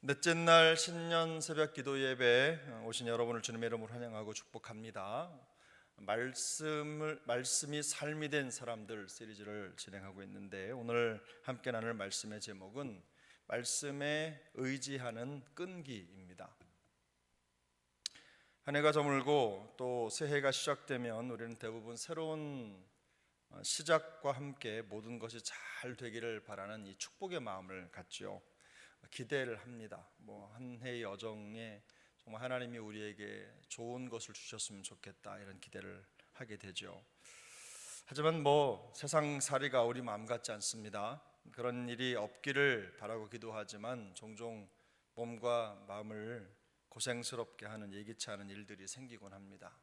넷째 날 신년 새벽 기도 예배 오신 여러분을 주님의 이름으로 환영하고 축복합니다. 말씀이 삶이 된 사람들 시리즈를 진행하고 있는데, 오늘 함께 나눌 말씀의 제목은 말씀에 의지하는 끈기입니다. 한 해가 저물고 또 새해가 시작되면 우리는 대부분 새로운 시작과 함께 모든 것이 잘 되기를 바라는 이 축복의 마음을 갖지요. 기대를 합니다. 한 해의 여정에 정말 하나님이 우리에게 좋은 것을 주셨으면 좋겠다, 이런 기대를 하게 되죠. 하지만 세상살이가 우리 마음 같지 않습니다. 그런 일이 없기를 바라고 기도하지만 종종 몸과 마음을 고생스럽게 하는 예기치 않은 일들이 생기곤 합니다.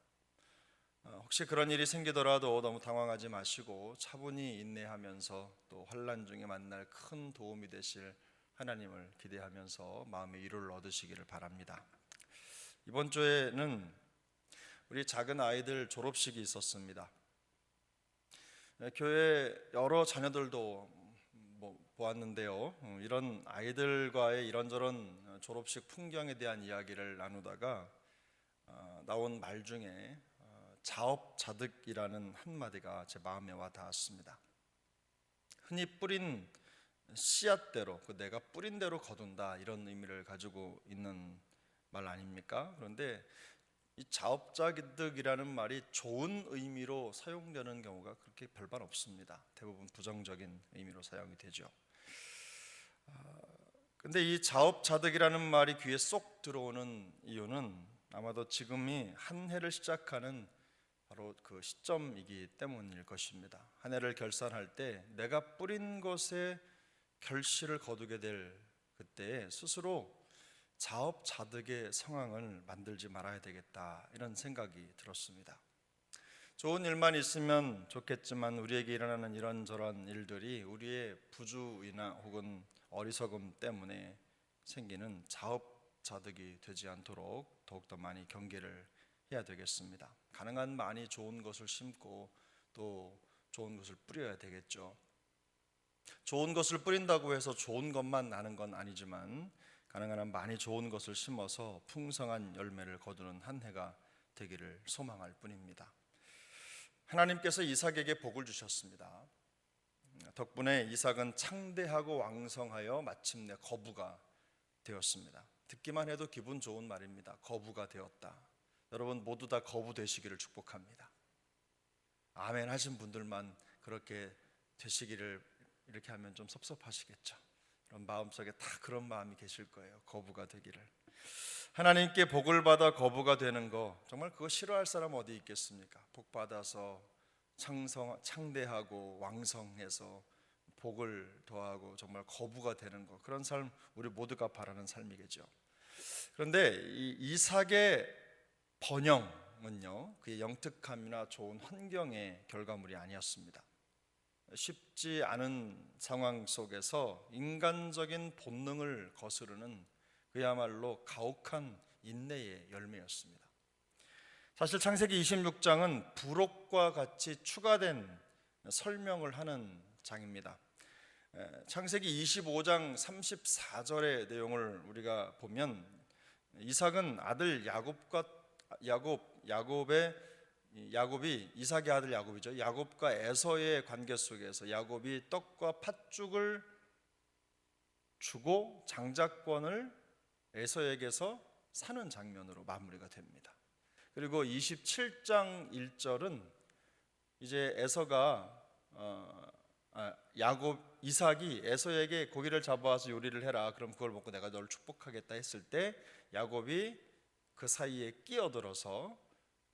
혹시 그런 일이 생기더라도 너무 당황하지 마시고 차분히 인내하면서 또 환난 중에 만날 큰 도움이 되실 하나님을 기대하면서 마음의 위로를 얻으시기를 바랍니다. 이번 주에는 우리 작은 아이들 졸업식이 있었습니다. 교회 여러 자녀들도 보았는데요, 이런 아이들과의 이런저런 졸업식 풍경에 대한 이야기를 나누다가 나온 말 중에 자업자득이라는 한마디가 제 마음에 와 닿았습니다. 흔히 뿌린 씨앗대로, 내가 뿌린 대로 거둔다, 이런 의미를 가지고 있는 말 아닙니까? 그런데 이 자업자득이라는 말이 좋은 의미로 사용되는 경우가 그렇게 별반 없습니다. 대부분 부정적인 의미로 사용이 되죠. 근데 이 자업자득이라는 말이 귀에 쏙 들어오는 이유는 아마도 지금이 한 해를 시작하는 바로 그 시점이기 때문일 것입니다. 한 해를 결산할 때 내가 뿌린 것에 결실을 거두게 될 그때에 스스로 자업자득의 상황을 만들지 말아야 되겠다, 이런 생각이 들었습니다. 좋은 일만 있으면 좋겠지만 우리에게 일어나는 이런저런 일들이 우리의 부주의나 혹은 어리석음 때문에 생기는 자업자득이 되지 않도록 더욱더 많이 경계를 해야 되겠습니다. 가능한 많이 좋은 것을 심고 또 좋은 것을 뿌려야 되겠죠. 좋은 것을 뿌린다고 해서 좋은 것만 나는 건 아니지만 가능한 한 많이 좋은 것을 심어서 풍성한 열매를 거두는 한 해가 되기를 소망할 뿐입니다. 하나님께서 이삭에게 복을 주셨습니다. 덕분에 이삭은 창대하고 왕성하여 마침내 거부가 되었습니다. 듣기만 해도 기분 좋은 말입니다. 거부가 되었다. 여러분 모두 다 거부 되시기를 축복합니다. 아멘 하신 분들만 그렇게 되시기를, 이렇게 하면 좀 섭섭하시겠죠. 그런 마음속에 다 그런 마음이 계실 거예요. 거부가 되기를. 하나님께 복을 받아 거부가 되는 거, 정말 그거 싫어할 사람 어디 있겠습니까? 복 받아서 창대하고 왕성해서 복을 더하고 정말 거부가 되는 거, 그런 삶 우리 모두가 바라는 삶이겠죠. 그런데 이 이삭의 번영은요, 그의 영특함이나 좋은 환경의 결과물이 아니었습니다. 쉽지 않은 상황 속에서 인간적인 본능을 거스르는 그야말로 가혹한 인내의 열매였습니다. 사실 창세기 26장은 부록과 같이 추가된 설명을 하는 장입니다. 창세기 25장 34절의 내용을 우리가 보면 이삭은 아들 야곱이 이삭의 아들 야곱이죠. 야곱과 에서의 관계 속에서 야곱이 떡과 팥죽을 주고 장자권을 에서에게서 사는 장면으로 마무리가 됩니다. 그리고 27장 1절은 이제 이삭이 에서에게 고기를 잡아와서 요리를 해라, 그럼 그걸 먹고 내가 너를 축복하겠다 했을 때 야곱이 그 사이에 끼어들어서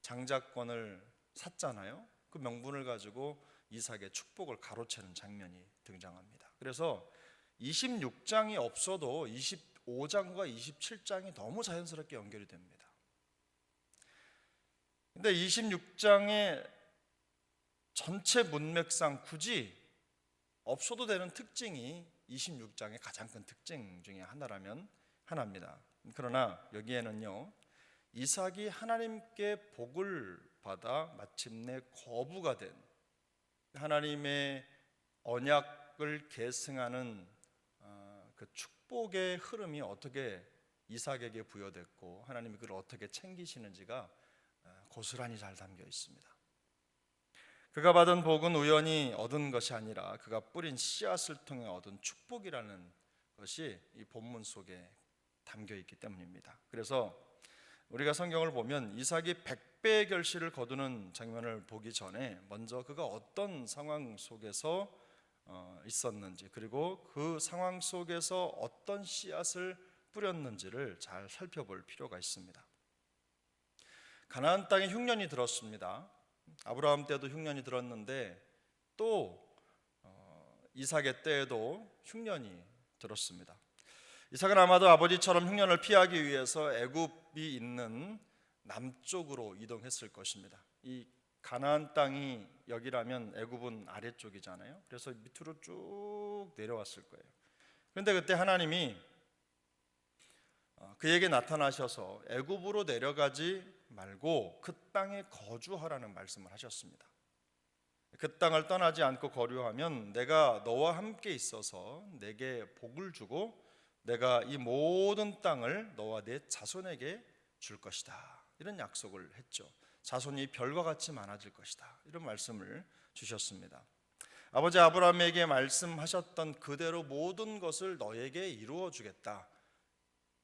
장자권을 샀잖아요. 그 명분을 가지고 이삭의 축복을 가로채는 장면이 등장합니다. 그래서 26장이 없어도 25장과 27장이 너무 자연스럽게 연결이 됩니다. 근데 26장의 전체 문맥상 굳이 없어도 되는 특징이 26장의 가장 큰 특징 중에 하나입니다. 그러나 여기에는요, 이삭이 하나님께 복을 받아 마침내 거부가 된, 하나님의 언약을 계승하는 그 축복의 흐름이 어떻게 이삭에게 부여됐고 하나님이 그를 어떻게 챙기시는지가 고스란히 잘 담겨 있습니다. 그가 받은 복은 우연히 얻은 것이 아니라 그가 뿌린 씨앗을 통해 얻은 축복이라는 것이 이 본문 속에 담겨 있기 때문입니다. 그래서 우리가 성경을 보면 이삭이 100배의 결실을 거두는 장면을 보기 전에 먼저 그가 어떤 상황 속에서 있었는지, 그리고 그 상황 속에서 어떤 씨앗을 뿌렸는지를 잘 살펴볼 필요가 있습니다. 가나안 땅에 흉년이 들었습니다. 아브라함 때도 흉년이 들었는데 또 이삭의 때에도 흉년이 들었습니다. 이삭은 아마도 아버지처럼 흉년을 피하기 위해서 애굽이 있는 남쪽으로 이동했을 것입니다. 이 가나안 땅이 여기라면 애굽은 아래쪽이잖아요. 그래서 밑으로 쭉 내려왔을 거예요. 그런데 그때 하나님이 그에게 나타나셔서 애굽으로 내려가지 말고 그 땅에 거주하라는 말씀을 하셨습니다. 그 땅을 떠나지 않고 거류하면 내가 너와 함께 있어서 내게 복을 주고 내가 이 모든 땅을 너와 내 자손에게 줄 것이다. 이런 약속을 했죠. 자손이 별과 같이 많아질 것이다. 이런 말씀을 주셨습니다. 아버지 아브라함에게 말씀하셨던 그대로 모든 것을 너에게 이루어 주겠다.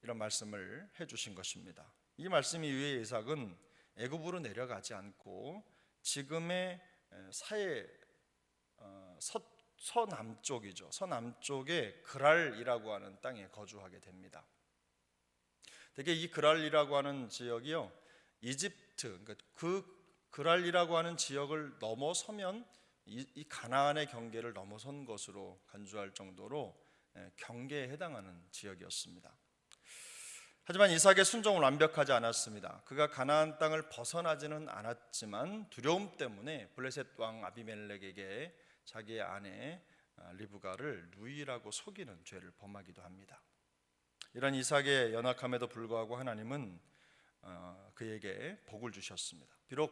이런 말씀을 해주신 것입니다. 이 말씀 이후에 이삭은 애굽으로 내려가지 않고 지금의 서남쪽이죠. 서남쪽의 그랄이라고 하는 땅에 거주하게 됩니다. 되게 이 그랄이라고 하는 지역이요, 이집트, 그러니까 그 그랄이라고 하는 지역을 넘어서면 이 가나안의 경계를 넘어선 것으로 간주할 정도로 경계에 해당하는 지역이었습니다. 하지만 이삭의 순종은 완벽하지 않았습니다. 그가 가나안 땅을 벗어나지는 않았지만 두려움 때문에 블레셋 왕 아비멜렉에게 자기의 아내 리브가를 누이라고 속이는 죄를 범하기도 합니다. 이런 이삭의 연약함에도 불구하고 하나님은 그에게 복을 주셨습니다. 비록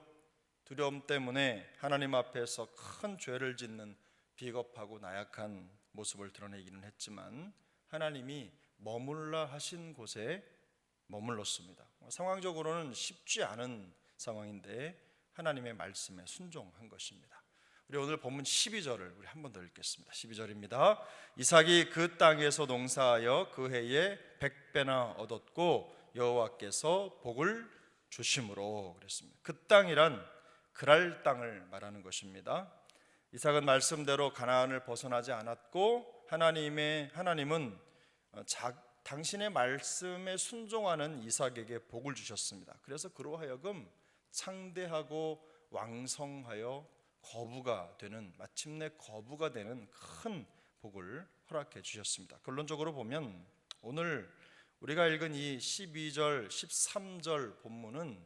두려움 때문에 하나님 앞에서 큰 죄를 짓는 비겁하고 나약한 모습을 드러내기는 했지만 하나님이 머물라 하신 곳에 머물렀습니다. 상황적으로는 쉽지 않은 상황인데 하나님의 말씀에 순종한 것입니다. 우리 오늘 본문 12절을 우리 한 번 더 읽겠습니다. 12절입니다. 이삭이 그 땅에서 농사하여 그 해에 100배나 얻었고 여호와께서 복을 주심으로 그랬습니다. 그 땅이란 그랄 땅을 말하는 것입니다. 이삭은 말씀대로 가나안을 벗어나지 않았고 하나님은 당신의 말씀에 순종하는 이삭에게 복을 주셨습니다. 그래서 그로 하여금 창대하고 왕성하여 마침내 거부가 되는 큰 복을 허락해 주셨습니다. 결론적으로 보면 오늘 우리가 읽은 이 12절, 13절 본문은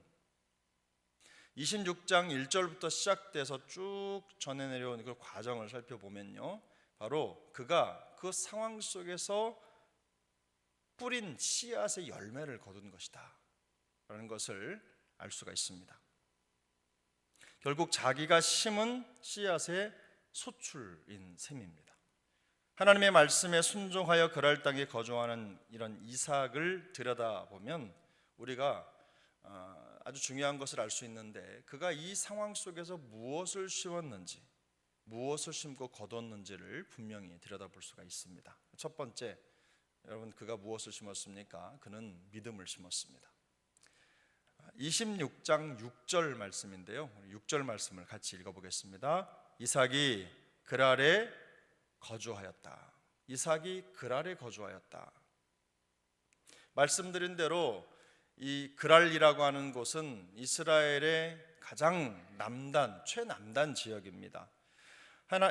26장 1절부터 시작돼서 쭉 전해 내려온 그 과정을 살펴보면요, 바로 그가 그 상황 속에서 뿌린 씨앗의 열매를 거둔 것이다 라는 것을 알 수가 있습니다. 결국 자기가 심은 씨앗의 소출인 셈입니다. 하나님의 말씀에 순종하여 그랄 땅에 거주하는 이런 이삭을 들여다보면 우리가 아주 중요한 것을 알 수 있는데, 그가 이 상황 속에서 무엇을 심었는지, 무엇을 심고 거뒀는지를 분명히 들여다볼 수가 있습니다. 첫 번째, 여러분, 그가 무엇을 심었습니까? 그는 믿음을 심었습니다. 26장 6절 말씀인데요, 6절 말씀을 같이 읽어보겠습니다. 이삭이 그랄에 거주하였다. 이삭이 그랄에 거주하였다. 말씀드린 대로 이 그랄이라고 하는 곳은 이스라엘의 가장 최남단 지역입니다.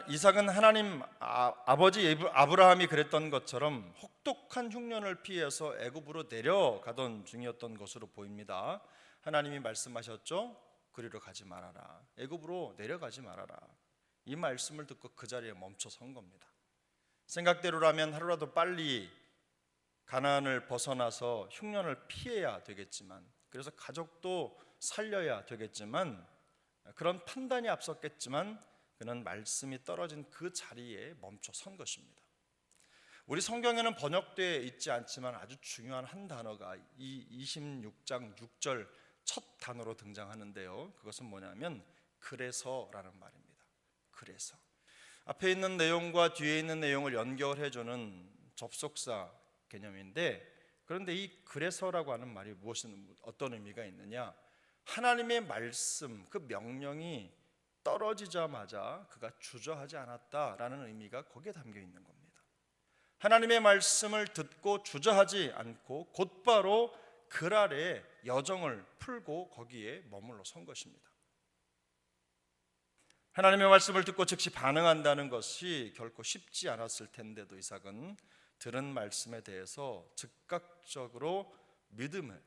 이삭은 하나님 아버지 아브라함이 그랬던 것처럼 혹독한 흉년을 피해서 애굽으로 내려가던 중이었던 것으로 보입니다. 하나님이 말씀하셨죠. 그리로 가지 말아라. 애굽으로 내려가지 말아라. 이 말씀을 듣고 그 자리에 멈춰 선 겁니다. 생각대로라면 하루라도 빨리 가나안을 벗어나서 흉년을 피해야 되겠지만, 그래서 가족도 살려야 되겠지만, 그런 판단이 앞섰겠지만 그는 말씀이 떨어진 그 자리에 멈춰 선 것입니다. 우리 성경에는 번역되어 있지 않지만 아주 중요한 한 단어가 이 26장 6절 첫 단어로 등장하는데요. 그것은 뭐냐면 그래서라는 말입니다. 그래서 앞에 있는 내용과 뒤에 있는 내용을 연결해주는 접속사 개념인데, 그런데 이 그래서라고 하는 말이 어떤 의미가 있느냐? 하나님의 말씀, 그 명령이 떨어지자마자 그가 주저하지 않았다라는 의미가 거기에 담겨 있는 겁니다. 하나님의 말씀을 듣고 주저하지 않고 곧바로 글 아래 여정을 풀고 거기에 머물러 선 것입니다. 하나님의 말씀을 듣고 즉시 반응한다는 것이 결코 쉽지 않았을 텐데도 이삭은 들은 말씀에 대해서 즉각적으로 믿음의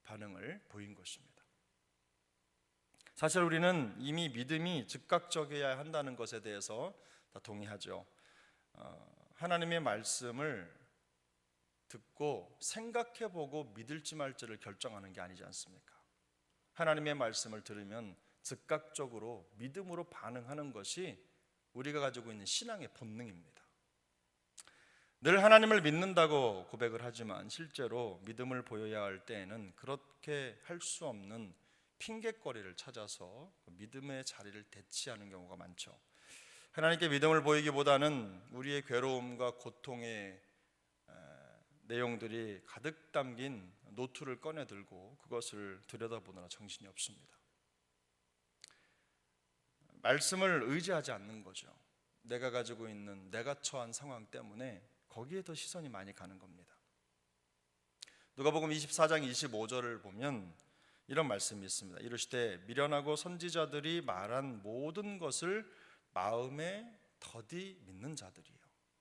반응을 보인 것입니다. 사실 우리는 이미 믿음이 즉각적이어야 한다는 것에 대해서 다 동의하죠. 하나님의 말씀을 듣고 생각해보고 믿을지 말지를 결정하는 게 아니지 않습니까? 하나님의 말씀을 들으면 즉각적으로 믿음으로 반응하는 것이 우리가 가지고 있는 신앙의 본능입니다. 늘 하나님을 믿는다고 고백을 하지만 실제로 믿음을 보여야 할 때에는 그렇게 할 수 없는 핑곗거리를 찾아서 믿음의 자리를 대치하는 경우가 많죠. 하나님께 믿음을 보이기보다는 우리의 괴로움과 고통의 내용들이 가득 담긴 노트를 꺼내 들고 그것을 들여다보느라 정신이 없습니다. 말씀을 의지하지 않는 거죠. 내가 가지고 있는, 내가 처한 상황 때문에 거기에 더 시선이 많이 가는 겁니다. 누가복음 24장 25절을 보면 이런 말씀이 있습니다. 이르시되 미련하고 선지자들이 말한 모든 것을 마음에 더디 믿는 자들이요.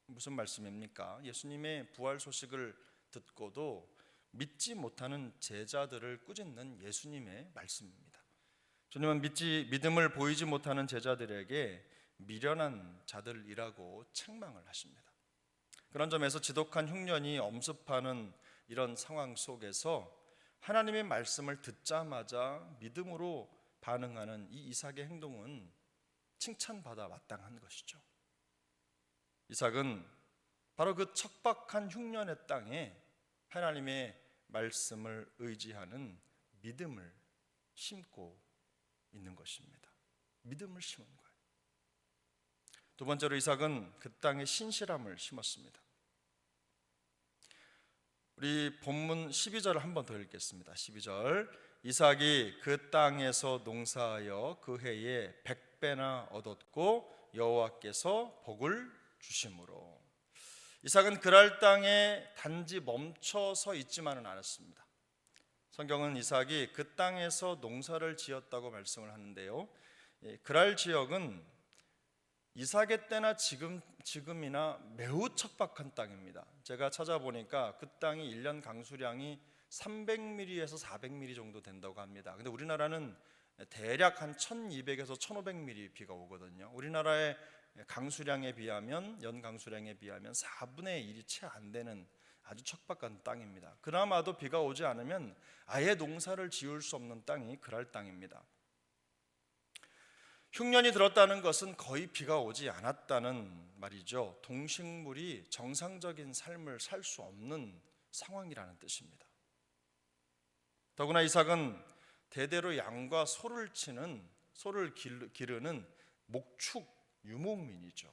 무슨 말씀입니까? 예수님의 부활 소식을 듣고도 믿지 못하는 제자들을 꾸짖는 예수님의 말씀입니다. 주님은 믿음을 보이지 못하는 제자들에게 미련한 자들이라고 책망을 하십니다. 그런 점에서 지독한 흉년이 엄습하는 이런 상황 속에서 하나님의 말씀을 듣자마자 믿음으로 반응하는 이 이삭의 행동은 칭찬받아 마땅한 것이죠. 이삭은 바로 그 척박한 흉년의 땅에 하나님의 말씀을 의지하는 믿음을 심고 있는 것입니다. 믿음을 심은 거예요. 두 번째로 이삭은 그 땅에 신실함을 심었습니다. 우리 본문 12절을 한 번 더 읽겠습니다. 12절 이삭이 그 땅에서 농사하여 그 해에 100배나 얻었고 여호와께서 복을 주심으로. 이삭은 그랄 땅에 단지 멈춰서 있지만은 않았습니다. 성경은 이삭이 그 땅에서 농사를 지었다고 말씀을 하는데요, 그랄 지역은 이삭의 때나 지금이나 매우 척박한 땅입니다. 제가 찾아보니까 그 땅이 1년 강수량이 300mm에서 400mm 정도 된다고 합니다. 근데 우리나라는 대략 한 1200에서 1500mm 비가 오거든요. 우리나라의 강수량에 비하면, 연 강수량에 비하면 4분의 1이 채 안 되는 아주 척박한 땅입니다. 그나마도 비가 오지 않으면 아예 농사를 지을 수 없는 땅이 그랄 땅입니다. 흉년이 들었다는 것은 거의 비가 오지 않았다는 말이죠. 동식물이 정상적인 삶을 살 수 없는 상황이라는 뜻입니다. 더구나 이삭은 대대로 양과 소를 기르는 목축 유목민이죠.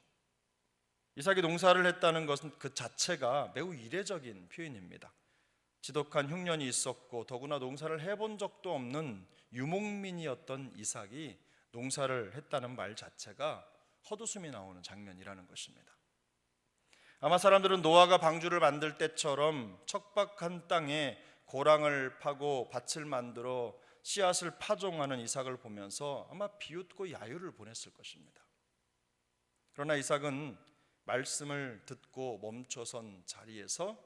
이삭이 농사를 했다는 것은 그 자체가 매우 이례적인 표현입니다. 지독한 흉년이 있었고 더구나 농사를 해본 적도 없는 유목민이었던 이삭이 농사를 했다는 말 자체가 헛웃음이 나오는 장면이라는 것입니다. 아마 사람들은 노아가 방주를 만들 때처럼 척박한 땅에 고랑을 파고 밭을 만들어 씨앗을 파종하는 이삭을 보면서 아마 비웃고 야유를 보냈을 것입니다. 그러나 이삭은 말씀을 듣고 멈춰선 자리에서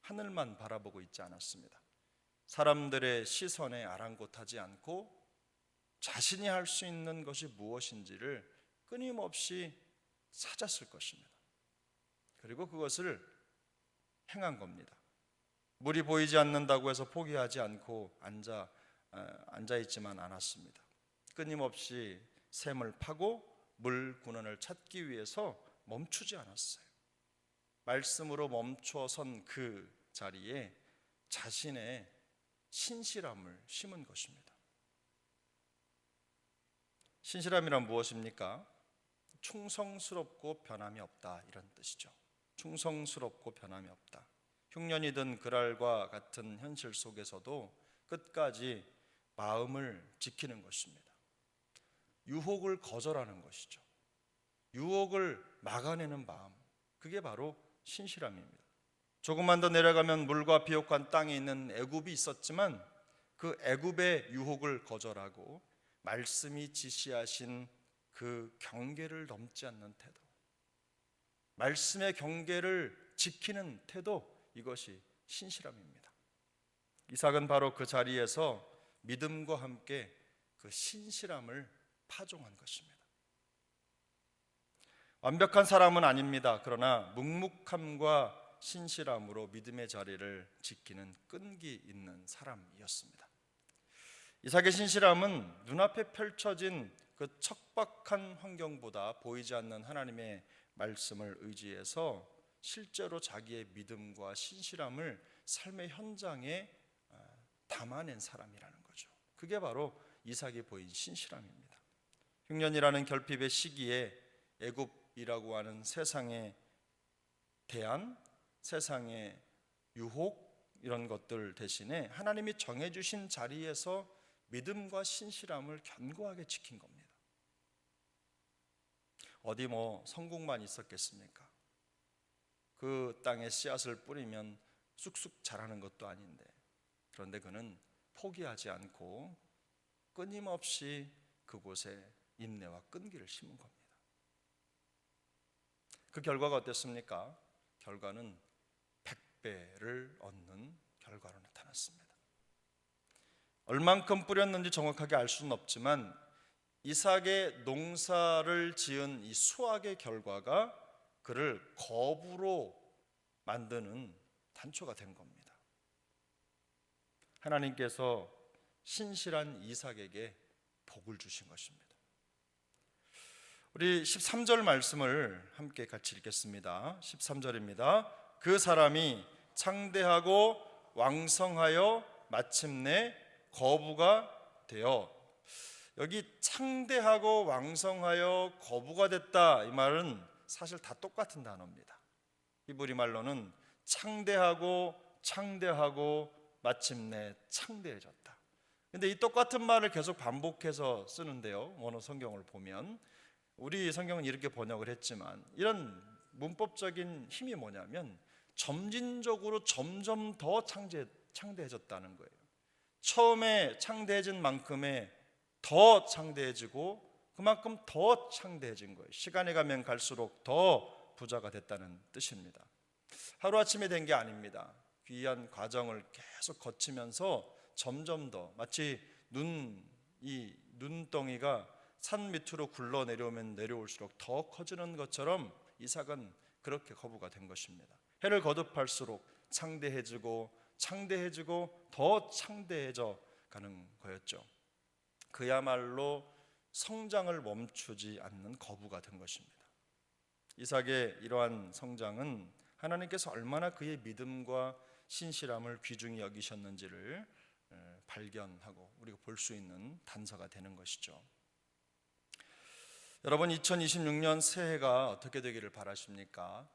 하늘만 바라보고 있지 않았습니다. 사람들의 시선에 아랑곳하지 않고 자신이 할 수 있는 것이 무엇인지를 끊임없이 찾았을 것입니다. 그리고 그것을 행한 겁니다. 물이 보이지 않는다고 해서 포기하지 않고 앉아있지만 않았습니다. 끊임없이 샘을 파고 물 근원을 찾기 위해서 멈추지 않았어요. 말씀으로 멈춰선 그 자리에 자신의 신실함을 심은 것입니다. 신실함이란 무엇입니까? 충성스럽고 변함이 없다, 이런 뜻이죠. 충성스럽고 변함이 없다. 흉년이 든 그랄과 같은 현실 속에서도 끝까지 마음을 지키는 것입니다. 유혹을 거절하는 것이죠. 유혹을 막아내는 마음, 그게 바로 신실함입니다. 조금만 더 내려가면 물과 비옥한 땅에 있는 애굽이 있었지만 그 애굽의 유혹을 거절하고 말씀이 지시하신 그 경계를 넘지 않는 태도, 말씀의 경계를 지키는 태도, 이것이 신실함입니다. 이삭은 바로 그 자리에서 믿음과 함께 그 신실함을 파종한 것입니다. 완벽한 사람은 아닙니다. 그러나 묵묵함과 신실함으로 믿음의 자리를 지키는 끈기 있는 사람이었습니다. 이삭의 신실함은 눈앞에 펼쳐진 그 척박한 환경보다 보이지 않는 하나님의 말씀을 의지해서 실제로 자기의 믿음과 신실함을 삶의 현장에 담아낸 사람이라는 거죠. 그게 바로 이삭이 보인 신실함입니다. 흉년이라는 결핍의 시기에 애굽이라고 하는 세상에 대한 세상의 유혹, 이런 것들 대신에 하나님이 정해주신 자리에서 믿음과 신실함을 견고하게 지킨 겁니다. 어디 성공만 있었겠습니까? 그 땅에 씨앗을 뿌리면 쑥쑥 자라는 것도 아닌데, 그런데 그는 포기하지 않고 끊임없이 그곳에 인내와 끈기를 심은 겁니다. 그 결과가 어땠습니까? 결과는 100배를 얻는 결과로 나타났습니다. 얼만큼 뿌렸는지 정확하게 알 수는 없지만 이삭의 농사를 지은 이 수확의 결과가 그를 거부로 만드는 단초가 된 겁니다. 하나님께서 신실한 이삭에게 복을 주신 것입니다. 우리 13절 말씀을 함께 같이 읽겠습니다. 13절입니다. 그 사람이 창대하고 왕성하여 마침내 거부가 되어, 여기 창대하고 왕성하여 거부가 됐다, 이 말은 사실 다 똑같은 단어입니다. 히브리 말로는 창대하고 마침내 창대해졌다. 근데 이 똑같은 말을 계속 반복해서 쓰는데요, 어느 성경을 보면 우리 성경은 이렇게 번역을 했지만 이런 문법적인 힘이 뭐냐면 점진적으로 점점 더 창대해졌다는 거예요. 처음에 창대해진 만큼의 더 창대해지고 그만큼 더 창대해진 거예요. 시간이 가면 갈수록 더 부자가 됐다는 뜻입니다. 하루아침에 된 게 아닙니다. 귀한 과정을 계속 거치면서 점점 더, 마치 이 눈덩이가 산 밑으로 굴러 내려오면 내려올수록 더 커지는 것처럼 이삭은 그렇게 거부가 된 것입니다. 해를 거듭할수록 창대해지고 더 창대해져 가는 거였죠. 그야말로 성장을 멈추지 않는 거부가 된 것입니다. 이삭의 이러한 성장은 하나님께서 얼마나 그의 믿음과 신실함을 귀중히 여기셨는지를 발견하고 우리가 볼 수 있는 단서가 되는 것이죠. 여러분, 2026년 새해가 어떻게 되기를 바라십니까?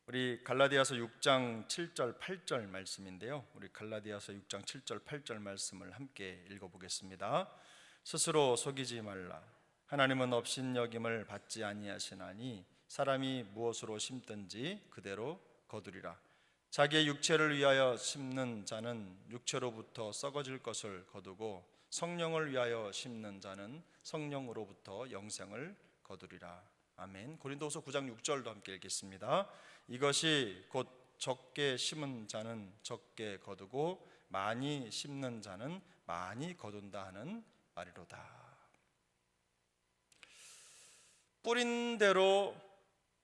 우리 갈라디아서 6장 7절 8절 말씀인데요, 우리 갈라디아서 6장 7절 8절 말씀을 함께 읽어보겠습니다. 스스로 속이지 말라. 하나님은 업신여김을 받지 아니하시나니 사람이 무엇으로 심든지 그대로 거두리라. 자기의 육체를 위하여 심는 자는 육체로부터 썩어질 것을 거두고 성령을 위하여 심는 자는 성령으로부터 영생을 거두리라. 아멘. 고린도후서 9장 6절도 함께 읽겠습니다. 이것이 곧 적게 심은 자는 적게 거두고 많이 심는 자는 많이 거둔다 하는 말이로다. 뿌린 대로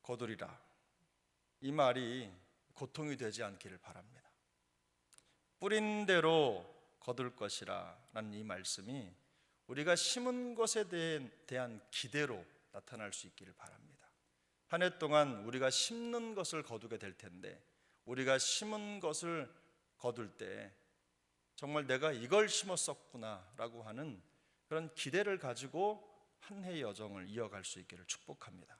거두리라, 이 말이 고통이 되지 않기를 바랍니다. 뿌린 대로 거둘 것이라 라는 이 말씀이 우리가 심은 것에 대한 기대로 나타날 수 있기를 바랍니다. 한 해 동안 우리가 심는 것을 거두게 될 텐데, 우리가 심은 것을 거둘 때 정말 내가 이걸 심었었구나라고 하는 그런 기대를 가지고 한 해의 여정을 이어갈 수 있기를 축복합니다.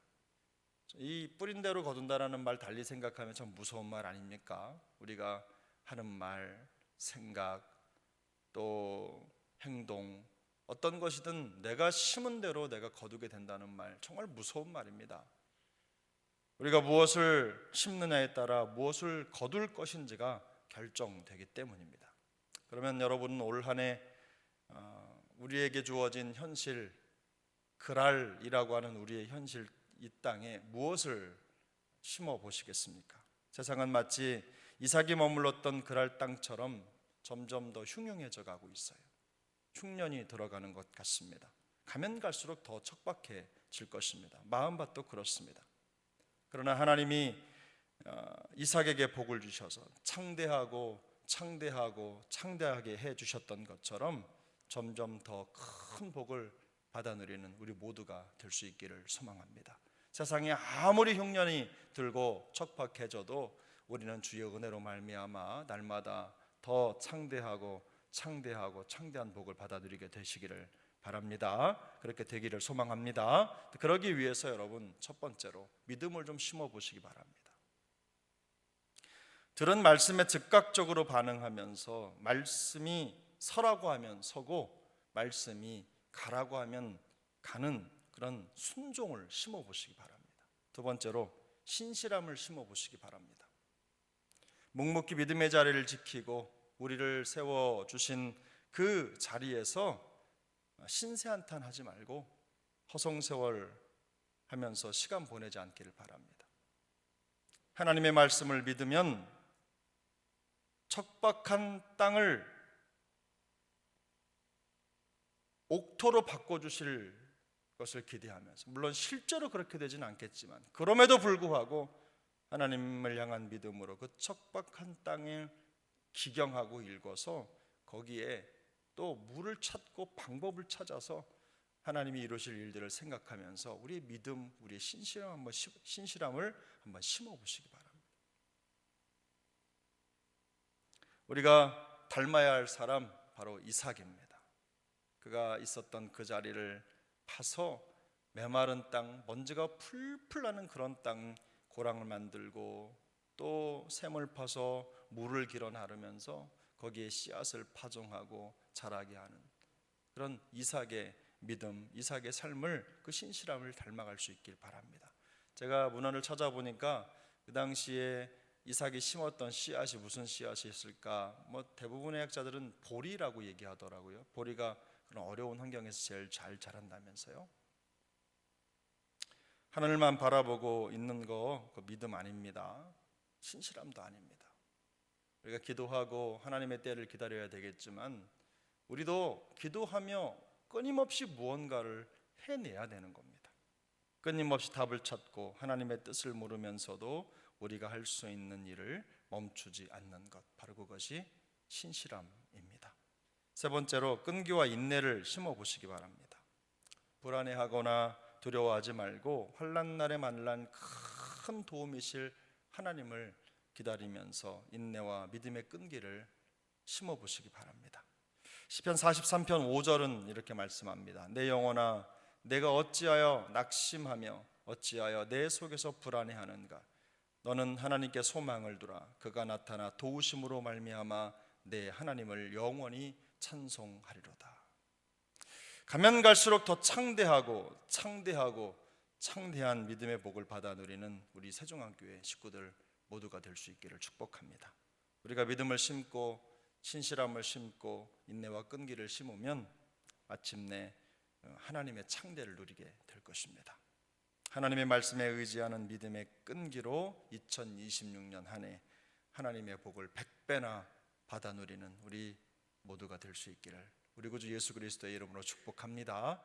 이 뿌린 대로 거둔다라는 말 달리 생각하면 참 무서운 말 아닙니까? 우리가 하는 말, 생각, 또 행동, 어떤 것이든 내가 심은 대로 내가 거두게 된다는 말, 정말 무서운 말입니다. 우리가 무엇을 심느냐에 따라 무엇을 거둘 것인지가 결정되기 때문입니다. 그러면 여러분은 올 한 해 우리에게 주어진 현실, 그랄이라고 하는 우리의 현실, 이 땅에 무엇을 심어 보시겠습니까? 세상은 마치 이삭이 머물렀던 그랄 땅처럼 점점 더 흉흉해져 가고 있어요. 흉년이 들어가는 것 같습니다. 가면 갈수록 더 척박해질 것입니다. 마음밭도 그렇습니다. 그러나 하나님이 이삭에게 복을 주셔서 창대하게 해주셨던 것처럼 점점 더 큰 복을 받아 누리는 우리 모두가 될 수 있기를 소망합니다. 세상에 아무리 흉년이 들고 척박해져도 우리는 주의 은혜로 말미암아 날마다 더 창대한 복을 받아 누리게 되시기를 바랍니다. 그렇게 되기를 소망합니다. 그러기 위해서 여러분, 첫 번째로 믿음을 좀 심어 보시기 바랍니다. 들은 말씀에 즉각적으로 반응하면서 말씀이 서라고 하면 서고 말씀이 가라고 하면 가는 그런 순종을 심어 보시기 바랍니다. 두 번째로 신실함을 심어 보시기 바랍니다. 묵묵히 믿음의 자리를 지키고 우리를 세워 주신 그 자리에서 신세한탄 하지 말고 허송세월 하면서 시간 보내지 않기를 바랍니다. 하나님의 말씀을 믿으면 척박한 땅을 옥토로 바꿔주실 것을 기대하면서, 물론 실제로 그렇게 되지는 않겠지만 그럼에도 불구하고 하나님을 향한 믿음으로 그 척박한 땅을 기경하고 읽어서 거기에 또 물을 찾고 방법을 찾아서 하나님이 이루실 일들을 생각하면서 우리의 믿음, 우리의 신실함을 한번 심어 보시기 바랍니다. 우리가 닮아야 할 사람 바로 이삭입니다. 그가 있었던 그 자리를 파서 메마른 땅, 먼지가 풀풀 나는 그런 땅 고랑을 만들고 또 샘을 파서 물을 길어 나르면서 거기에 씨앗을 파종하고 자라게 하는 그런 이삭의 믿음, 이삭의 삶을, 그 신실함을 닮아갈 수 있길 바랍니다. 제가 문헌을 찾아보니까 그 당시에 이삭이 심었던 씨앗이 무슨 씨앗이었을까? 대부분의 학자들은 보리라고 얘기하더라고요. 보리가 그런 어려운 환경에서 제일 잘 자란다면서요. 하늘만 바라보고 있는 거 그 믿음 아닙니다. 신실함도 아닙니다. 우리가 기도하고 하나님의 때를 기다려야 되겠지만 우리도 기도하며 끊임없이 무언가를 해내야 되는 겁니다. 끊임없이 답을 찾고 하나님의 뜻을 물으면서도 우리가 할 수 있는 일을 멈추지 않는 것, 바로 그것이 신실함입니다. 세 번째로 끈기와 인내를 심어 보시기 바랍니다. 불안해하거나 두려워하지 말고 환난 날에 만난 큰 도움이실 하나님을 기다리면서 인내와 믿음의 끈기를 심어 보시기 바랍니다. 시편 43편 5절은 이렇게 말씀합니다. 내 영혼아, 내가 어찌하여 낙심하며 어찌하여 내 속에서 불안해하는가? 너는 하나님께 소망을 두라. 그가 나타나 도우심으로 말미암아 내 하나님을 영원히 찬송하리로다. 가면 갈수록 더 창대한 믿음의 복을 받아 누리는 우리 세종한교회 식구들 모두가 될 수 있기를 축복합니다. 우리가 믿음을 심고 신실함을 심고 인내와 끈기를 심으면 마침내 하나님의 창대를 누리게 될 것입니다. 하나님의 말씀에 의지하는 믿음의 끈기로 2026년 한 해 하나님의 복을 100배나 받아 누리는 우리 모두가 될 수 있기를 우리 구주 예수 그리스도의 이름으로 축복합니다.